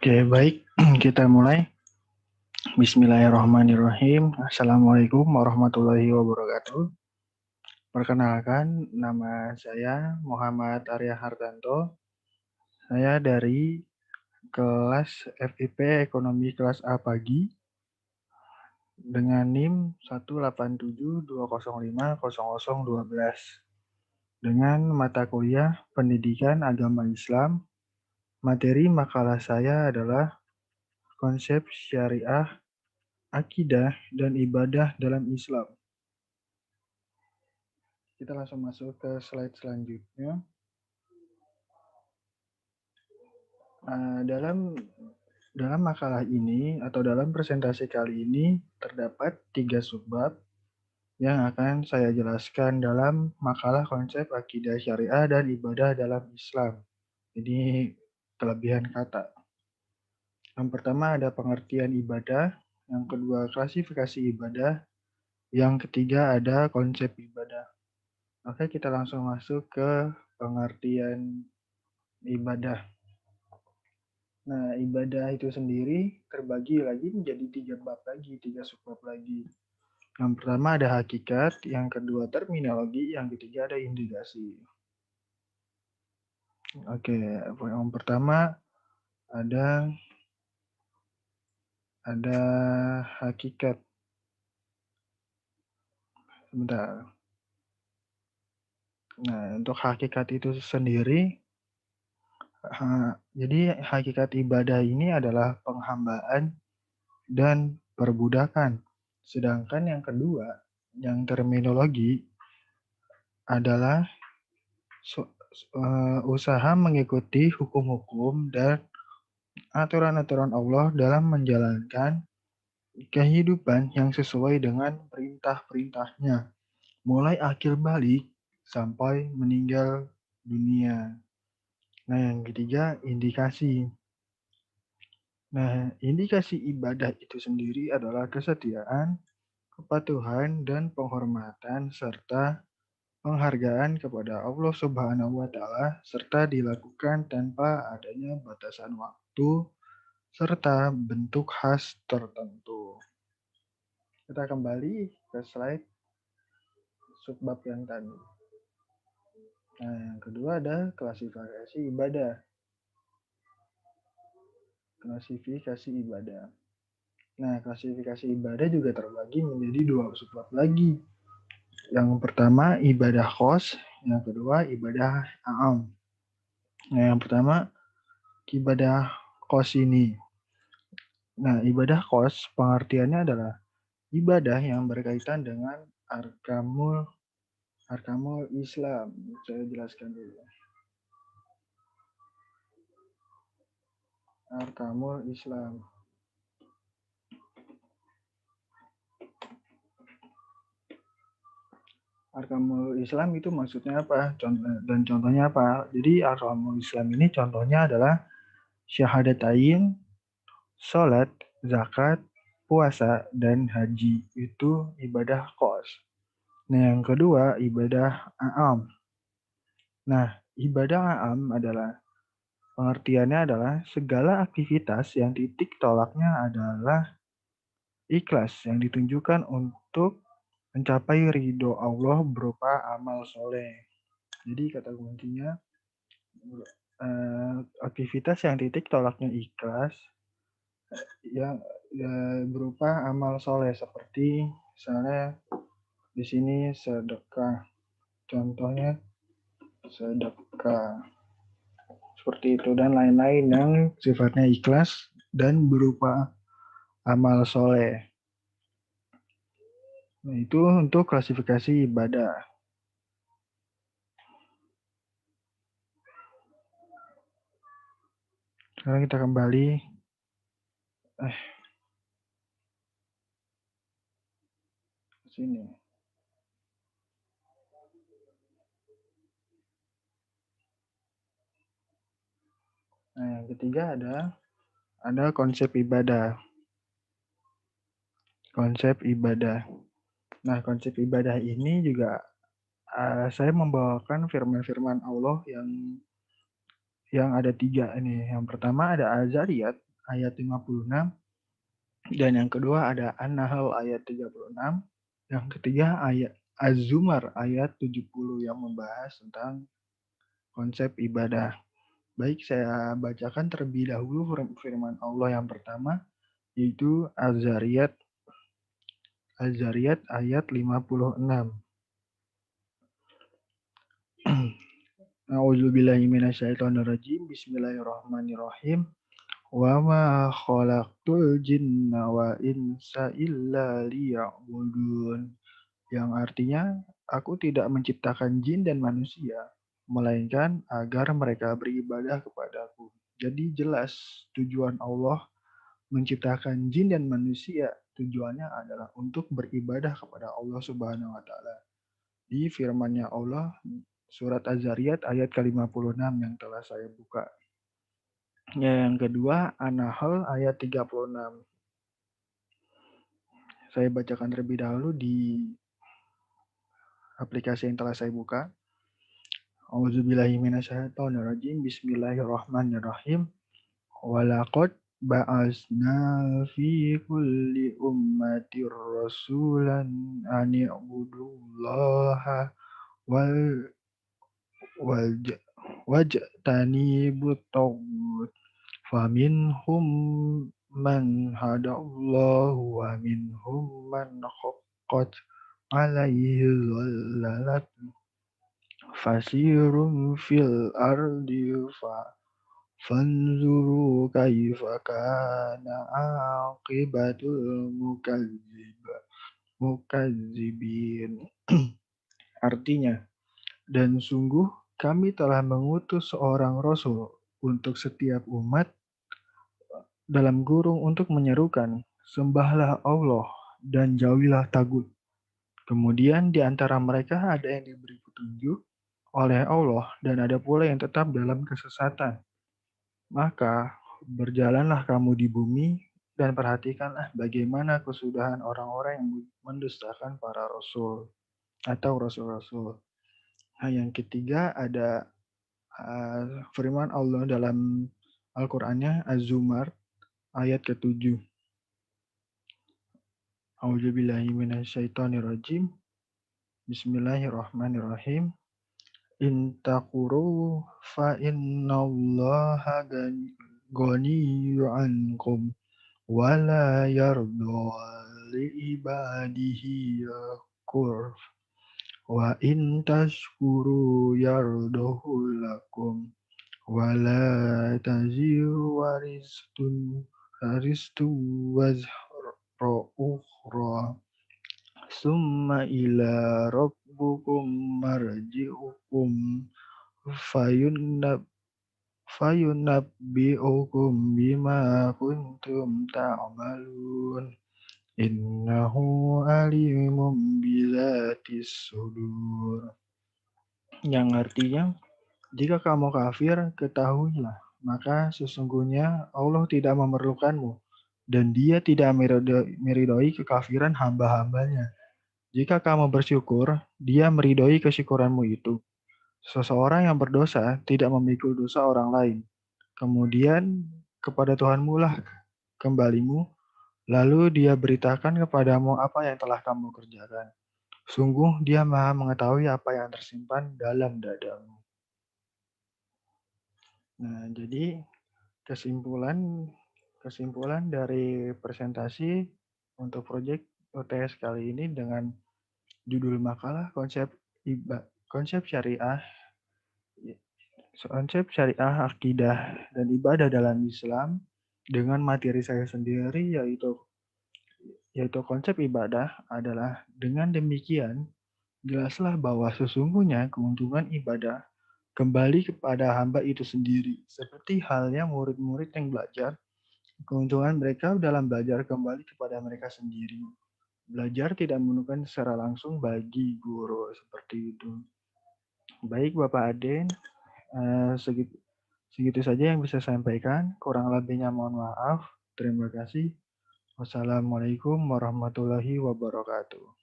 Oke, baik. Kita mulai. Bismillahirrahmanirrahim. Assalamualaikum warahmatullahi wabarakatuh. Perkenalkan, nama saya Muhammad Arya Hartanto. Saya dari kelas FIP Ekonomi kelas A pagi dengan NIM 18720500012 dengan mata kuliah Pendidikan Agama Islam. Materi makalah saya adalah konsep syariah, akidah, dan ibadah dalam Islam. Kita langsung masuk ke slide selanjutnya. Dalam makalah ini atau dalam presentasi kali ini terdapat 3 subbab yang akan saya jelaskan dalam makalah konsep akidah syariah dan ibadah dalam Islam. Jadi kelebihan kata. Yang pertama ada pengertian ibadah, yang kedua klasifikasi ibadah, yang ketiga ada konsep ibadah. Oke, kita langsung masuk ke pengertian ibadah. Nah, ibadah itu sendiri terbagi lagi menjadi 3 bab lagi, 3 subbab lagi. Yang pertama ada hakikat, yang kedua terminologi, yang ketiga ada indikasi. Oke, yang pertama ada hakikat. Sebentar. Nah, untuk hakikat itu sendiri, jadi hakikat ibadah ini adalah penghambaan dan perbudakan. Sedangkan yang kedua, yang terminologi adalah usaha mengikuti hukum-hukum dan aturan-aturan Allah dalam menjalankan kehidupan yang sesuai dengan perintah-perintahnya, mulai akhir balik sampai meninggal dunia. Nah, yang ketiga, indikasi. Nah, indikasi ibadah itu sendiri adalah kesetiaan, kepatuhan, dan penghormatan serta penghargaan kepada Allah Subhanahu wa Ta'ala serta dilakukan tanpa adanya batasan waktu serta bentuk khas tertentu. Kita kembali ke slide subbab yang tadi. Nah, yang kedua ada klasifikasi ibadah. Klasifikasi ibadah. Nah, klasifikasi ibadah juga terbagi menjadi 2 subbab lagi. Yang pertama ibadah khos, yang kedua ibadah am. Nah, yang pertama ibadah khos ini. Nah, ibadah khos pengertiannya adalah ibadah yang berkaitan dengan arkamul Islam. Saya jelaskan dulu. Arkamul Islam. Arkamul Islam itu maksudnya apa? Dan contohnya apa? Jadi Arkamul Islam ini contohnya adalah syahadatain, sholat, zakat, puasa, dan haji. Itu ibadah khos. Nah, yang kedua ibadah am. Nah, ibadah am adalah pengertiannya adalah segala aktivitas yang titik tolaknya adalah ikhlas yang ditunjukkan untuk mencapai ridho Allah berupa amal soleh. Jadi kata kuncinya aktivitas yang titik tolaknya ikhlas yang berupa amal soleh seperti misalnya di sini sedekah. Contohnya sedekah seperti itu dan lain-lain yang sifatnya ikhlas dan berupa amal soleh. Nah, itu untuk klasifikasi ibadah. Sekarang kita kembali. Sini. Nah, yang ketiga ada konsep ibadah. Konsep ibadah. Nah, konsep ibadah ini juga saya membawakan firman-firman Allah yang ada 3 ini. Yang pertama ada azariyat. ayat 56. Dan yang kedua ada An-Nahl ayat 36. Yang ketiga ayat Az-Zumar ayat 70 yang membahas tentang konsep ibadah. Baik, saya bacakan terlebih dahulu firman Allah yang pertama, yaitu Az-Zariyat ayat 56. A'udzubillahi minasyaitonirrajim. Bismillahirrahmanirrahim. Wa ma khalaqtul jinna wa insa illa liya'budun. Yang artinya, aku tidak menciptakan jin dan manusia, melainkan agar mereka beribadah kepadaku. Jadi jelas tujuan Allah menciptakan jin dan manusia, tujuannya adalah untuk beribadah kepada Allah Subhanahu wa taala. Di firman-Nya Allah surat Az-Zariyat ayat ke-56 yang telah saya buka. Yang kedua, An-Nahl ayat 36. Saya bacakan terlebih dahulu di aplikasi yang telah saya buka. A'udzubillahi minasyaitonirrajim. Bismillahirrahmanirrahim. Walaqad ba'asna fi kulli ummatir rasulan an i'budullaha wajtanibut taghut. Faminhum man hadallahu wa minhum man haqqat alaihi dhalalat. Fasirum fil ardi fanzuru kaifa kana aqibatul mukazzibin. Artinya, dan sungguh kami telah mengutus seorang rasul untuk setiap umat dalam kurung untuk menyerukan, sembahlah Allah dan jauhilah tagut. Kemudian di antara mereka ada yang diberi petunjuk oleh Allah dan ada pula yang tetap dalam kesesatan. Maka berjalanlah kamu di bumi dan perhatikanlah bagaimana kesudahan orang-orang yang mendustakan para rasul atau rasul-rasul. Nah, yang ketiga ada firman Allah dalam Al-Qur'annya Az-Zumar ayat ke-7. A'udzubillahi minasyaitonirrajim. Bismillahirrahmanirrahim. In taquru fa innallaha ghaniyyu ankum wa la yarda li ibadihi yakur wa in tashkuru yardahu lakum wa la taziru waristu wazra ukhra summa ila rabbukum marji'ukum fayunabbi'ukum bima kuntum ta'malun innahu alimum bizatis sudur. Yang artinya, jika kamu kafir, ketahuilah, maka sesungguhnya Allah tidak memerlukanmu dan Dia tidak meridhoi kekafiran hamba-hambanya. Jika kamu bersyukur, Dia meridhoi kesyukuranmu itu. Seseorang yang berdosa tidak memikul dosa orang lain. Kemudian kepada Tuhanmu lah kembalimu, lalu Dia beritakan kepadamu apa yang telah kamu kerjakan. Sungguh Dia Maha mengetahui apa yang tersimpan dalam dadamu. Nah, jadi kesimpulan dari presentasi untuk proyek UTS kali ini dengan judul makalah konsep syariah akidah dan ibadah dalam Islam dengan materi saya sendiri yaitu konsep ibadah adalah dengan demikian jelaslah bahwa sesungguhnya keuntungan ibadah kembali kepada hamba itu sendiri, seperti halnya murid-murid yang belajar, keuntungan mereka dalam belajar kembali kepada mereka sendiri. Belajar tidak menemukan secara langsung bagi guru, seperti itu. Baik Bapak Aden, segitu saja yang bisa saya sampaikan. Kurang lebihnya mohon maaf. Terima kasih. Wassalamualaikum warahmatullahi wabarakatuh.